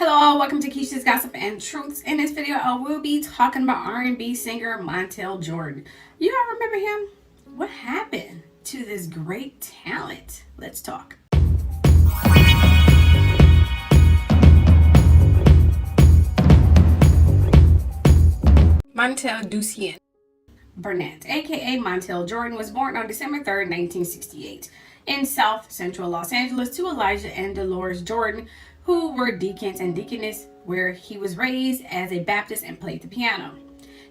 Hello, welcome to KISHA'S Gossip and Truths. In this video, I will be talking about R&B singer Montell Jordan. You all remember him? What happened to this great talent? Let's talk. Montell Lucien Burnett, aka Montell Jordan, was born on December 3rd, 1968 in South Central Los Angeles to Elijah and Dolores Jordan, who were deacons and deaconess, where he was raised as a Baptist and played the piano.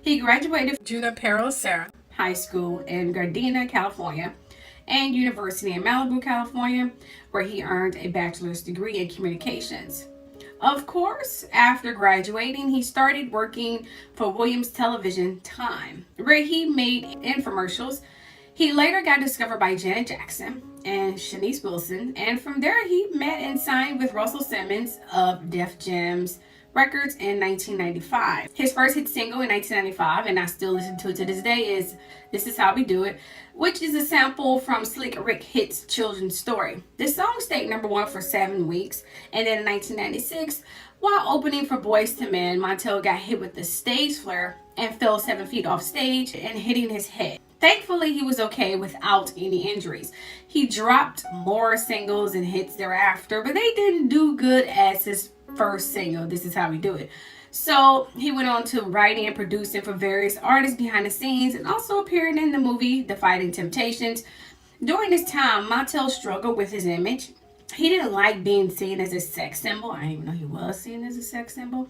He graduated from Junipero Serra High School in Gardena, California, and University in Malibu, California, where he earned a bachelor's degree in communications. Of course, after graduating, he started working for Williams Television Time, where he made infomercials. He later got discovered by Janet Jackson and Shanice Wilson, and from there he met and signed with Russell Simmons of Def Jam's Records in 1995. His first hit single in 1995, and I still listen to it to this day, is This Is How We Do It, which is a sample from Slick Rick Hit's Children's Story. This song stayed #1 for 7 weeks, and then in 1996, while opening for Boyz II Men, Montell got hit with the stage flare and fell 7 feet off stage and hitting his head. Thankfully, he was okay without any injuries. He dropped more singles and hits thereafter, but they didn't do good as his first single, This Is How We Do It. So he went on to writing and producing for various artists behind the scenes and also appeared in the movie The Fighting Temptations. During this time, Montell struggled with his image. He didn't like being seen as a sex symbol. I didn't even know he was seen as a sex symbol.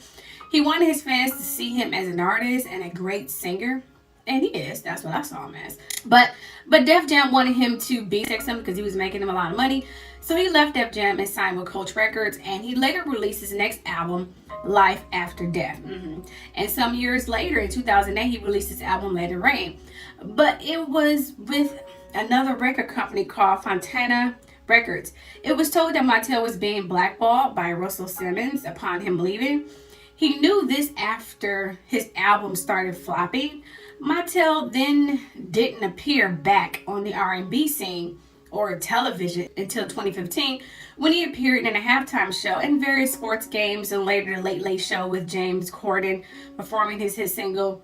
He wanted his fans to see him as an artist and a great singer. And he is. That's what I saw him as. But Def Jam wanted him to be sex symbol because he was making them a lot of money. So he left Def Jam and signed with Coach Records. And he later released his next album, Life After Death. And some years later, in 2008, he released his album, Let It Rain. But it was with another record company called Fontana Records. It was told that Montell was being blackballed by Russell Simmons upon him leaving. He knew this after his album started flopping. Montell then didn't appear back on the R&B scene or television until 2015, when he appeared in a halftime show and various sports games, and later the Late Late Show with James Corden, performing his hit single,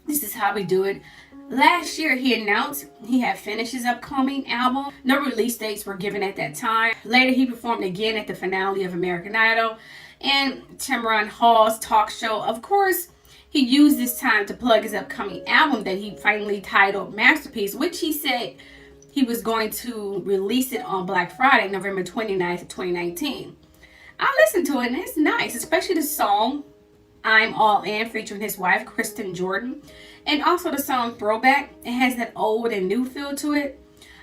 This Is How We Do It. Last year, he announced he had finished his upcoming album. No release dates were given at that time. Later, he performed again at the finale of American Idol and Tamron Hall's talk show. Of course, he used this time to plug his upcoming album that he finally titled Masterpiece, which he said he was going to release it on Black Friday, November 29th, 2019. I listened to it and it's nice, especially the song I'm All In featuring his wife, Kristen Jordan, and also the song Throwback. It has that old and new feel to it.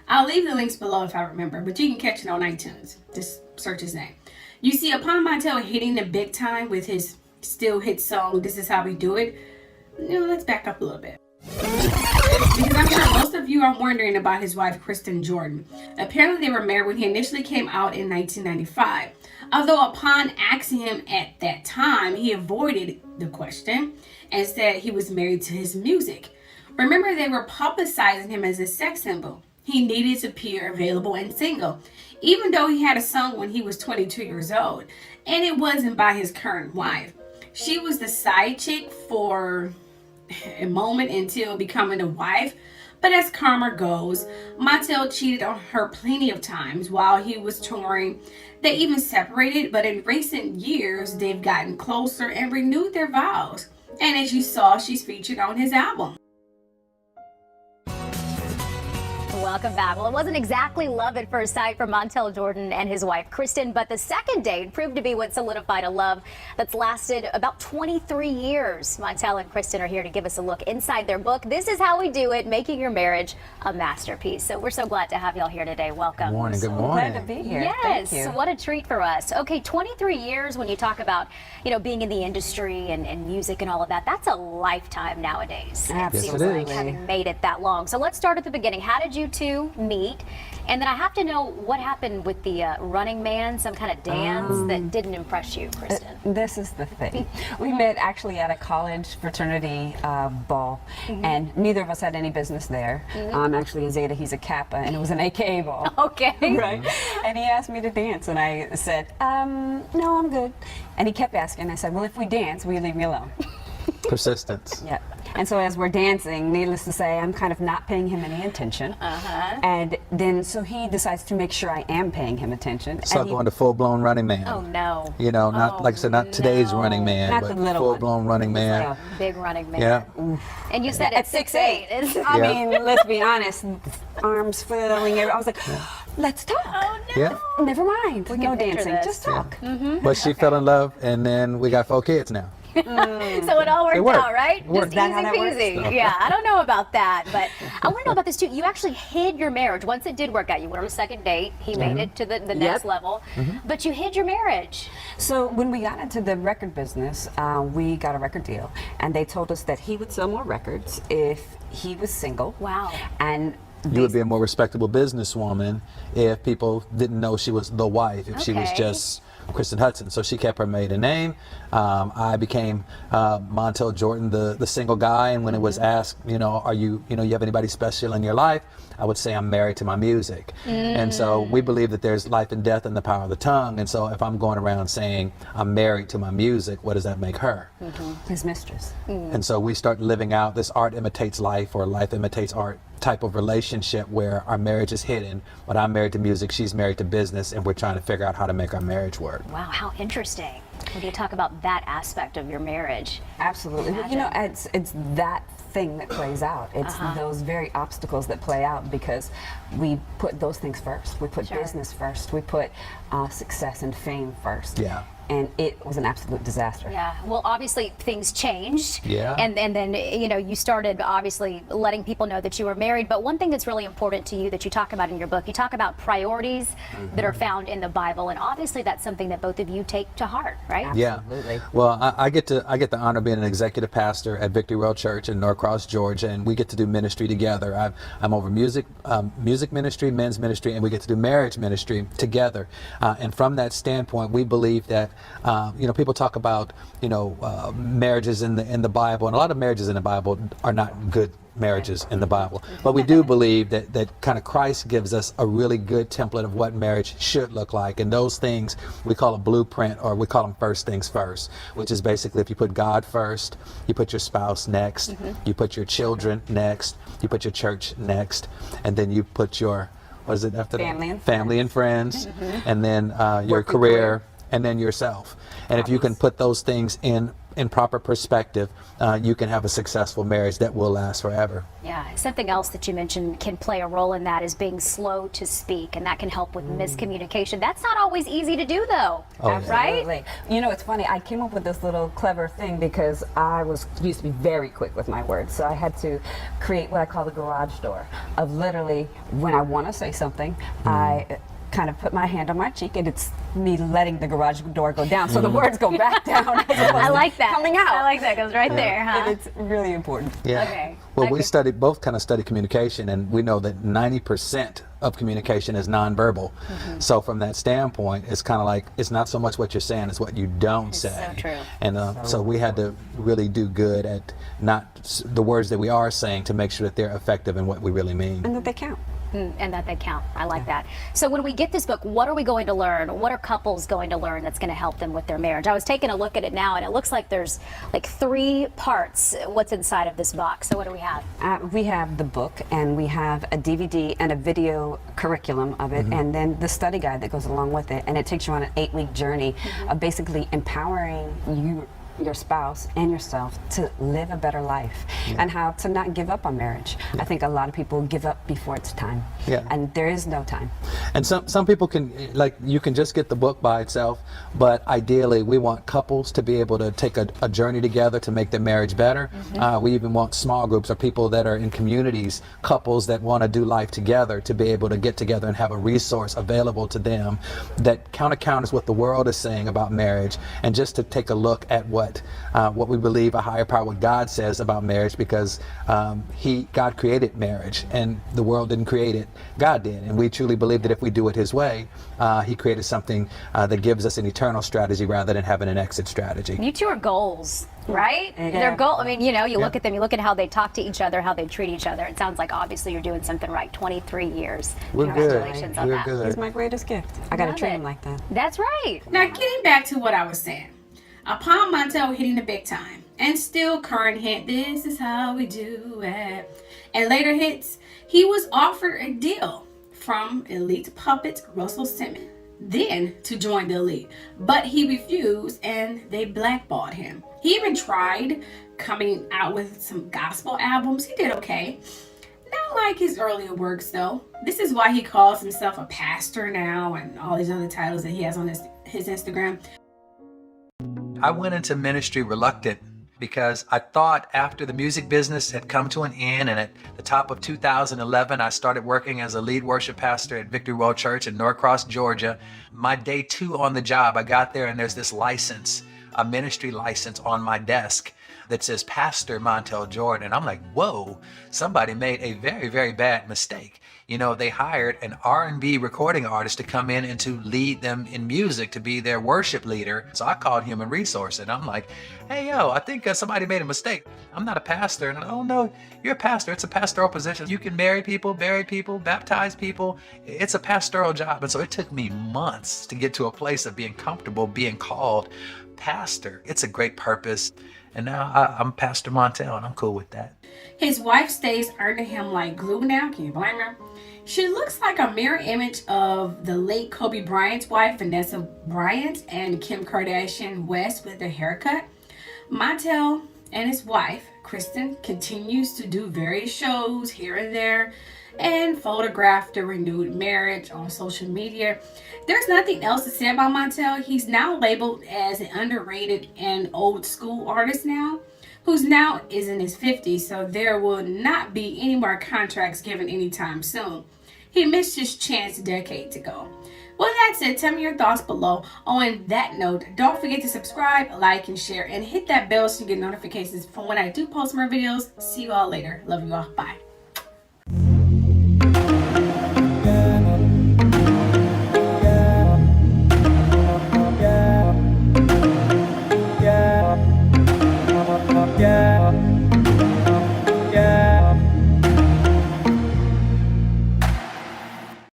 I'll leave the links below if I remember, but you can catch it on iTunes. Just search his name. You see, upon Montell hitting the big time with his still hit song, This Is How We Do It, let's back up a little bit. Because I'm sure most of you are wondering about his wife, Kristen Jordan. Apparently, they were married when he initially came out in 1995. Although upon asking him at that time, he avoided the question and said he was married to his music. Remember, they were publicizing him as a sex symbol. He needed to appear available and single, even though he had a son when he was 22 years old. And it wasn't by his current wife. She was the side chick for a moment until becoming a wife. But as karma goes, Montell cheated on her plenty of times while he was touring. They even separated, but in recent years, they've gotten closer and renewed their vows. And as you saw, she's featured on his album. Welcome back. Well, it wasn't exactly love at first sight for Montell Jordan and his wife, Kristen, but the second date proved to be what solidified a love that's lasted about 23 years. Montell and Kristen are here to give us a look inside their book, This Is How We Do It, Making Your Marriage a Masterpiece. So we're so glad to have y'all here today. Welcome. Good morning. Good morning. Glad to be here. Yes. Thank you. What a treat for us. Okay, 23 years when you talk about, being in the industry and music and all of that, that's a lifetime nowadays. Absolutely. It seems like having made it that long. So let's start at the beginning. How did you two meet? And then I have to know what happened with the Running Man, some kind of dance that didn't impress you, Kristen. This is the thing. We met actually at a college fraternity ball, and neither of us had any business there. I'm actually a Zeta, he's a Kappa, and it was an AKA ball. Okay. Right. And he asked me to dance, and I said, no, I'm good. And he kept asking. I said, well, if we dance, will you leave me alone? Persistence. Yeah. And so as we're dancing, needless to say, I'm kind of not paying him any attention. And then so he decides to make sure I am paying him attention. So and he, going to full-blown Running Man. Oh, no. You know, not like I said, not today's Running Man, Not but the little one. full-blown Running Man. Yeah. Big Running Man. Yeah. And you said at 6'8". I Yeah. mean, let's be honest, arms flailing. I was like, let's talk. Oh, no. Yeah. Never mind. can No picture dancing, this. just talk. But she fell in love, and then we got 4 kids now. So it all worked worked. out, right? It worked. Just Is that how that works? easy peasy. Yeah, I don't know about that, but I want to know about this too. You actually hid your marriage. Once it did work out, you went on a second date. He made it to the next level, but you hid your marriage. So when we got into the record business, we got a record deal, and they told us that he would sell more records if he was single. Wow. And You would be a more respectable businesswoman if people didn't know she was the wife, if she was Okay. just Kristen Hudson. So she kept her maiden name. I became Montell Jordan, the single guy. And when it was asked, you know, you have anybody special in your life? I would say I'm married to my music. And so we believe that there's life and death in the power of the tongue. And so if I'm going around saying I'm married to my music, what does that make her? his mistress. And so we start living out this art imitates life or life imitates art type of relationship where our marriage is hidden, but I'm married to music, she's married to business, and we're trying to figure out how to make our marriage work. Wow, how interesting. When you talk about that aspect of your marriage. Absolutely. Well, you know, it's that thing that plays out. It's those very obstacles that play out because we put those things first. We put business first. We put success and fame first. Yeah. And it was an absolute disaster. Yeah, well, obviously things changed. Yeah. And then, you know, you started obviously letting people know that you were married. But one thing that's really important to you that you talk about in your book, you talk about priorities that are found in the Bible. And obviously that's something that both of you take to heart, right? Absolutely. Yeah. Well, I get the honor of being an executive pastor at Victory Road Church in Norcross, Georgia, and we get to do ministry together. I'm over music ministry, men's ministry, and we get to do marriage ministry together. And from that standpoint, we believe that people talk about marriages in the Bible, and a lot of marriages in the Bible are not good marriages in the Bible. But we do believe that kind of Christ gives us a really good template of what marriage should look like. And those things we call a blueprint, or we call them first things first, which is basically if you put God first, you put your spouse next, you put your children next, you put your church next, and then you put your, what is it after Family that? and Family and friends, and then your Work and career, and then yourself. And if you can put those things in proper perspective, you can have a successful marriage that will last forever. Yeah, something else that you mentioned can play a role in that is being slow to speak, and that can help with miscommunication. That's not always easy to do, though, right? Absolutely. You know, it's funny. I came up with this little clever thing because I used to be very quick with my words. So I had to create what I call the garage door of literally when I want to say something, I kind of put my hand on my cheek, and it's me letting the garage door go down, so the words go back down. I like that. Coming out. I like that. Goes right there, huh? And it's really important. Yeah. Okay. Well, Okay. we both kind of study communication, and we know that 90% of communication is nonverbal. So from that standpoint, it's kind of like, it's not so much what you're saying, it's what you don't say. so true. And so we had to really do good at the words that we are saying to make sure that they're effective in what we really mean. And that they count. And that they count. I like that. So when we get this book, what are we going to learn? What are couples going to learn that's going to help them with their marriage? I was taking a look at it now, and it looks like there's like 3 parts what's inside of this box. So what do we have? We have the book, and we have a DVD and a video curriculum of it, and then the study guide that goes along with it. And it takes you on an 8-week journey of basically empowering your spouse and yourself to live a better life, and how to not give up on marriage. I think a lot of people give up before it's time, and there is no time. And some people can, like, you can just get the book by itself, but ideally we want couples to be able to take a journey together to make their marriage better. We even want small groups or people that are in communities, couples that want to do life together, to be able to get together and have a resource available to them that counters what the world is saying about marriage, and just to take a look at what what we believe a higher power, what God says about marriage, because God created marriage and the world didn't create it, God did. And we truly believe that if we do it His way, He created something that gives us an eternal strategy rather than having an exit strategy. You two are goals, right? Yeah. Their goal, I mean, you know, you look at them, you look at how they talk to each other, how they treat each other. It sounds like obviously you're doing something right. 23 years. We're Congratulations good. on We're that. good. He's my greatest gift. I got to Love treat it. him like that. That's right. Now, getting back to what I was saying. Upon Montell hitting the big time, and still current hit, "This Is How We Do It," and later hits, he was offered a deal from Elite puppet Russell Simmons, then to join the Elite, but he refused and they blackballed him. He even tried coming out with some gospel albums. He did okay. Not like his earlier works though. This is why he calls himself a pastor now and all these other titles that he has on his Instagram. I went into ministry reluctant because I thought after the music business had come to an end, and at the top of 2011, I started working as a lead worship pastor at Victory World Church in Norcross, Georgia. My day 2 on the job, I got there and there's this license, a ministry license on my desk that says Pastor Montell Jordan. And I'm like, whoa, somebody made a very, very bad mistake. You know, they hired an R&B recording artist to come in and to lead them in music, to be their worship leader. So I called human resource and I'm like, hey, yo, I think somebody made a mistake. I'm not a pastor. And oh no, you're a pastor. It's a pastoral position. You can marry people, bury people, baptize people. It's a pastoral job. And so it took me months to get to a place of being comfortable being called pastor. It's a great purpose. And now I'm Pastor Montell and I'm cool with that. His wife stays under him like glue now. Can you blame her? She looks like a mirror image of the late Kobe Bryant's wife, Vanessa Bryant, and Kim Kardashian West with their haircut. Montell and his wife, Kristen, continues to do various shows here and there and photograph their renewed marriage on social media. There's nothing else to say about Montell. He's now labeled as an underrated and old school artist now, who's now is in his 50s, so there will not be any more contracts given anytime soon. He missed his chance a decade ago. Well, that's it. Tell me your thoughts below. On that note, don't forget to subscribe, like, and share, and hit that bell so you get notifications for when I do post more videos. See you all later. Love you all. Bye.